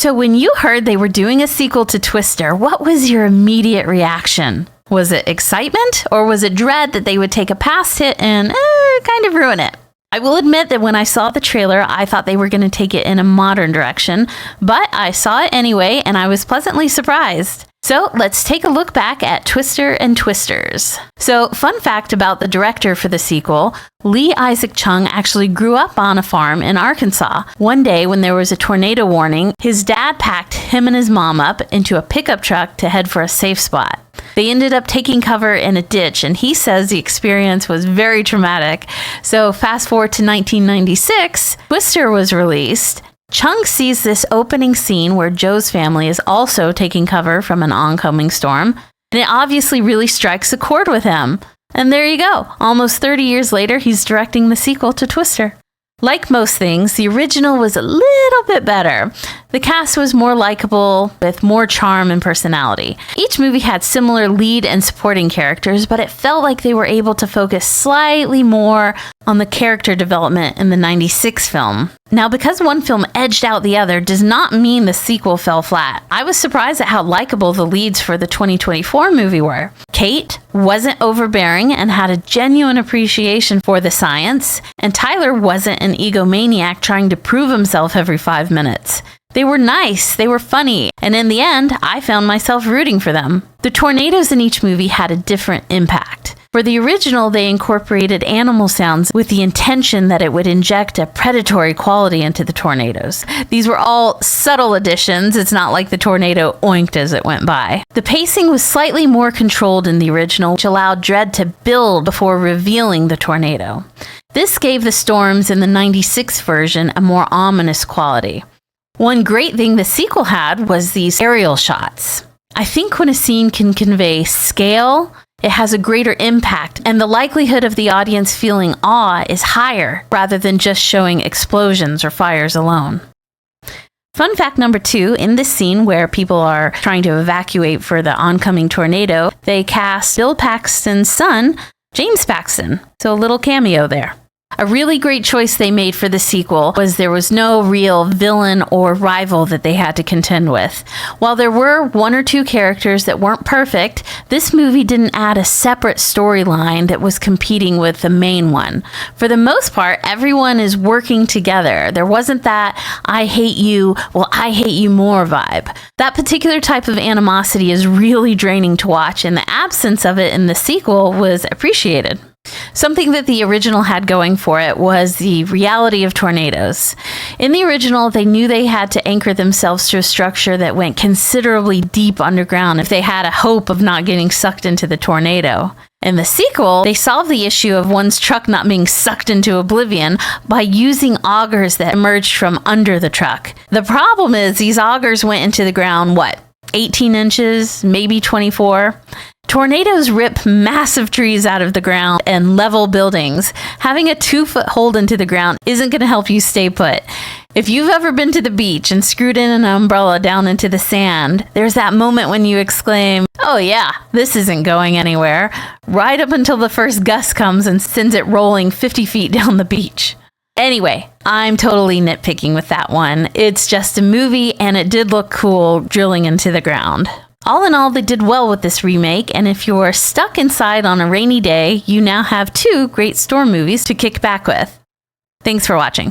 So when you heard they were doing a sequel to Twister, what was your immediate reaction? Was it excitement, or was it dread that they would take a past hit and kind of ruin it? I will admit that when I saw the trailer, I thought they were going to take it in a modern direction, but I saw it anyway, and I was pleasantly surprised. So let's take a look back at Twister and Twisters. So, fun fact about the director for the sequel, Lee Isaac Chung actually grew up on a farm in Arkansas. One day when there was a tornado warning, his dad packed him and his mom up into a pickup truck to head for a safe spot. They ended up taking cover in a ditch, and he says the experience was very traumatic. So fast forward to 1996, Twister was released. Chung sees this opening scene where Joe's family is also taking cover from an oncoming storm, and it obviously really strikes a chord with him. And there you go. Almost 30 years later, he's directing the sequel to Twister. Like most things, the original was a little bit better. The cast was more likable, with more charm and personality. Each movie had similar lead and supporting characters, but it felt like they were able to focus slightly more on the character development in the 96 film. Now, because one film edged out the other does not mean the sequel fell flat. I was surprised at how likable the leads for the 2024 movie were. Kate wasn't overbearing and had a genuine appreciation for the science, and Tyler wasn't an egomaniac trying to prove himself every 5 minutes. They were nice, they were funny, and in the end, I found myself rooting for them. The tornadoes in each movie had a different impact. For the original, they incorporated animal sounds with the intention that it would inject a predatory quality into the tornadoes. These were all subtle additions. It's not like the tornado oinked as it went by. The pacing was slightly more controlled in the original, which allowed dread to build before revealing the tornado. This gave the storms in the 96 version a more ominous quality. One great thing the sequel had was these aerial shots. I think when a scene can convey scale, it has a greater impact, and the likelihood of the audience feeling awe is higher rather than just showing explosions or fires alone. Fun fact number 2, in this scene where people are trying to evacuate for the oncoming tornado, they cast Bill Paxton's son, James Paxton. So a little cameo there. A really great choice they made for the sequel was there was no real villain or rival that they had to contend with. While there were 1 or 2 characters that weren't perfect, this movie didn't add a separate storyline that was competing with the main one. For the most part, everyone is working together. There wasn't that I hate you, well, I hate you more vibe. That particular type of animosity is really draining to watch, and the absence of it in the sequel was appreciated. Something that the original had going for it was the reality of tornadoes. In the original, they knew they had to anchor themselves to a structure that went considerably deep underground if they had a hope of not getting sucked into the tornado. In the sequel, they solved the issue of one's truck not being sucked into oblivion by using augers that emerged from under the truck. The problem is these augers went into the ground, 18 inches, maybe 24? Tornadoes rip massive trees out of the ground and level buildings. Having a 2-foot hold into the ground isn't going to help you stay put. If you've ever been to the beach and screwed in an umbrella down into the sand, there's that moment when you exclaim, "Oh yeah, this isn't going anywhere," right up until the first gust comes and sends it rolling 50 feet down the beach. Anyway, I'm totally nitpicking with that one. It's just a movie, and it did look cool drilling into the ground. All in all, they did well with this remake, and if you're stuck inside on a rainy day, you now have 2 great storm movies to kick back with. Thanks for watching.